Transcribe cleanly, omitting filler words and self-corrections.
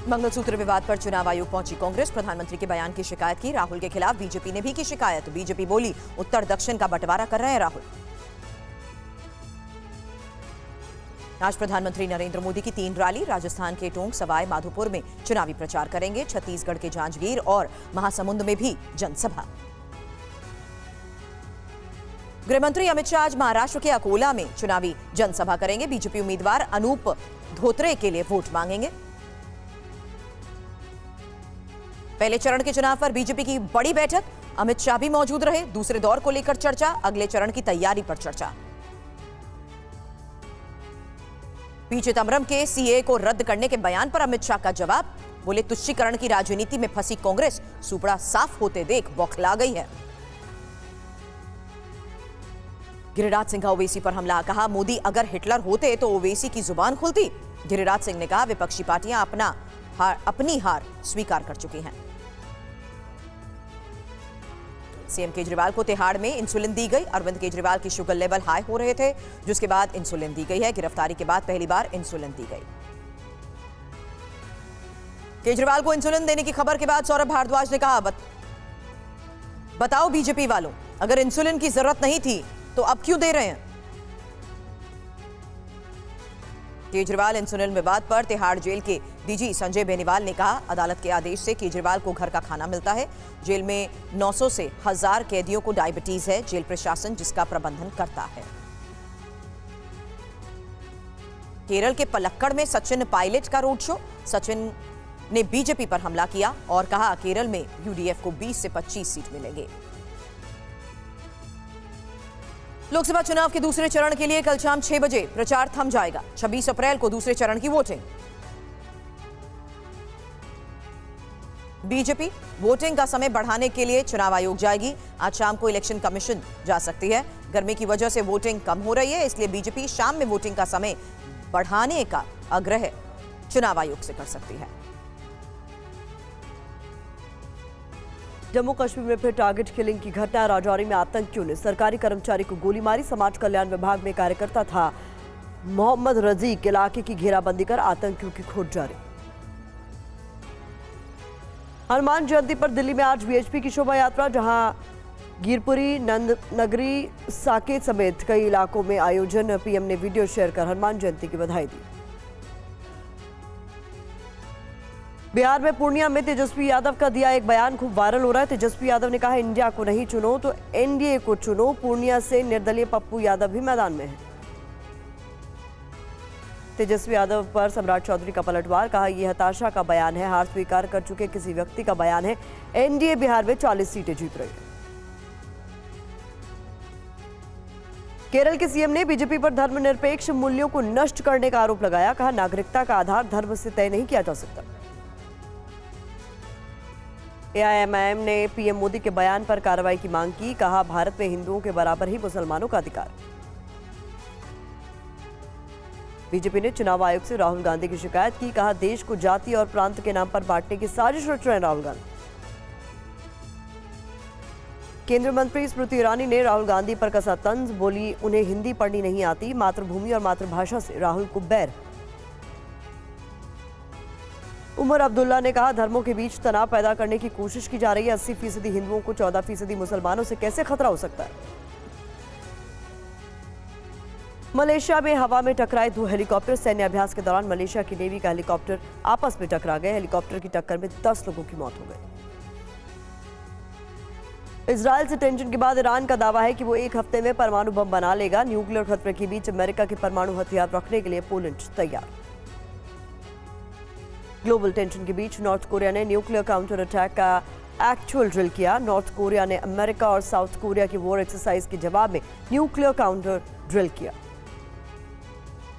मंगलसूत्र विवाद पर चुनाव आयोग पहुंची कांग्रेस। प्रधानमंत्री के बयान की शिकायत की। राहुल के खिलाफ बीजेपी ने भी की शिकायत। बीजेपी बोली उत्तर दक्षिण का बंटवारा कर रहे हैं राहुल। आज प्रधानमंत्री नरेंद्र मोदी की 3 रैली। राजस्थान के टोंक, सवाई माधोपुर में चुनावी प्रचार करेंगे। छत्तीसगढ़ के जांजगीर और महासमुंद में भी जनसभा। गृहमंत्री अमित शाह आज महाराष्ट्र के अकोला में चुनावी जनसभा करेंगे। बीजेपी उम्मीदवार अनूप धोत्रे के लिए वोट मांगेंगे। पहले चरण के चुनाव पर बीजेपी की बड़ी बैठक। अमित शाह भी मौजूद रहे। दूसरे दौर को लेकर चर्चा। अगले चरण की तैयारी पर चर्चा। पी चिदंबरम के सीए को रद्द करने के बयान पर अमित शाह का जवाब। बोले तुष्टीकरण की राजनीति में फंसी कांग्रेस सुपड़ा साफ होते देख बौखला गई है। गिरिराज सिंह का ओवैसी पर हमला। कहा मोदी अगर हिटलर होते तो ओवैसी की जुबान खुलती। गिरिराज सिंह ने कहा विपक्षी पार्टियां अपनी हार स्वीकार कर चुकी हैं। सीएम केजरीवाल को तिहाड़ में इंसुलिन दी गई। अरविंद केजरीवाल की शुगर लेवल हाई हो रहे थे, जिसके बाद इंसुलिन दी गई है। गिरफ्तारी के बाद पहली बार इंसुलिन दी गई। केजरीवाल को इंसुलिन देने की खबर के बाद सौरभ भारद्वाज ने कहा बताओ बीजेपी वालों, अगर इंसुलिन की जरूरत नहीं थी तो अब क्यों दे रहे हैं। केजरीवाल इंसुलिन विवाद पर तिहाड़ जेल के डीजी संजय बेनीवाल ने कहा अदालत के आदेश से केजरीवाल को घर का खाना मिलता है। जेल में 900 से 1000 कैदियों को डायबिटीज है। जेल प्रशासन जिसका प्रबंधन करता है। केरल के पलक्कड़ में सचिन पायलट का रोड शो। सचिन ने बीजेपी पर हमला किया और कहा केरल में यूडीएफ को 20 से 25 सीट मिलेंगे। लोकसभा चुनाव के दूसरे चरण के लिए कल शाम 6 बजे प्रचार थम जाएगा। 26 अप्रैल को दूसरे चरण की वोटिंग। बीजेपी वोटिंग का समय बढ़ाने के लिए चुनाव आयोग जाएगी। आज शाम को इलेक्शन कमीशन जा सकती है। गर्मी की वजह से वोटिंग कम हो रही है, इसलिए बीजेपी शाम में वोटिंग का समय बढ़ाने का आग्रह चुनाव आयोग से कर सकती है। जम्मू कश्मीर में फिर टारगेट किलिंग की घटना। राजौरी में आतंकियों ने सरकारी कर्मचारी को गोली मारी। समाज कल्याण विभाग में कार्यकर्ता था मोहम्मद रजीक। इलाके की घेराबंदी कर आतंकियों की खोज जारी। हनुमान जयंती पर दिल्ली में आज बीएचपी की शोभा यात्रा, जहां गिरपुरी, नंद नगरी, साकेत समेत कई इलाकों में आयोजन। पीएम ने वीडियो शेयर कर हनुमान जयंती की बधाई दी। बिहार में पूर्णिया में तेजस्वी यादव का दिया एक बयान खूब वायरल हो रहा है। तेजस्वी यादव ने कहा इंडिया को नहीं चुनो तो एनडीए को चुनो। पूर्णिया से निर्दलीय पप्पू यादव भी मैदान में है। तेजस्वी यादव पर सम्राट चौधरी का पलटवार। कहा यह हताशा का बयान है। हार स्वीकार कर चुके किसी व्यक्ति का बयान है। एनडीए बिहार में 40 सीटें जीत रही है। केरल के सीएम ने बीजेपी पर धर्मनिरपेक्ष मूल्यों को नष्ट करने का आरोप लगाया। कहा नागरिकता का आधार धर्म से तय नहीं किया जा सकता। एआईएमआईएम ने पीएम मोदी के बयान पर कार्रवाई की मांग की। कहा भारत में हिंदुओं के बराबर ही मुसलमानों का अधिकार। बीजेपी ने चुनाव आयोग से राहुल गांधी की शिकायत की। कहा देश को जाति और प्रांत के नाम पर बांटने की साजिश रच रहे हैं राहुल गांधी। केंद्रीय मंत्री स्मृति ईरानी ने राहुल गांधी पर कसा तंज। बोली उन्हें हिंदी पढ़नी नहीं आती। मातृभूमि और मातृभाषा से राहुल को बैर। उमर अब्दुल्ला ने कहा धर्मों के बीच तनाव पैदा करने की कोशिश की जा रही है। 80% हिंदुओं को 14% मुसलमानों से कैसे खतरा हो सकता है। मलेशिया में हवा में टकराए 2 हेलीकॉप्टर। सैन्य अभ्यास के दौरान मलेशिया की नेवी का हेलीकॉप्टर आपस में टकरा गए। हेलीकॉप्टर की टक्कर में 10 लोगों की मौत हो गई। इजरायल से टेंशन के बाद ईरान का दावा है कि वो 1 हफ्ते में परमाणु बम बना लेगा। न्यूक्लियर खतरे के बीच अमेरिका के परमाणु हथियार रखने के लिए पोलैंड तैयार। ग्लोबल टेंशन के बीच नॉर्थ कोरिया ने न्यूक्लियर काउंटर अटैक का एक्चुअल ड्रिल किया। नॉर्थ कोरिया ने अमेरिका और साउथ कोरिया की वॉर एक्सरसाइज के जवाब में न्यूक्लियर काउंटर ड्रिल किया।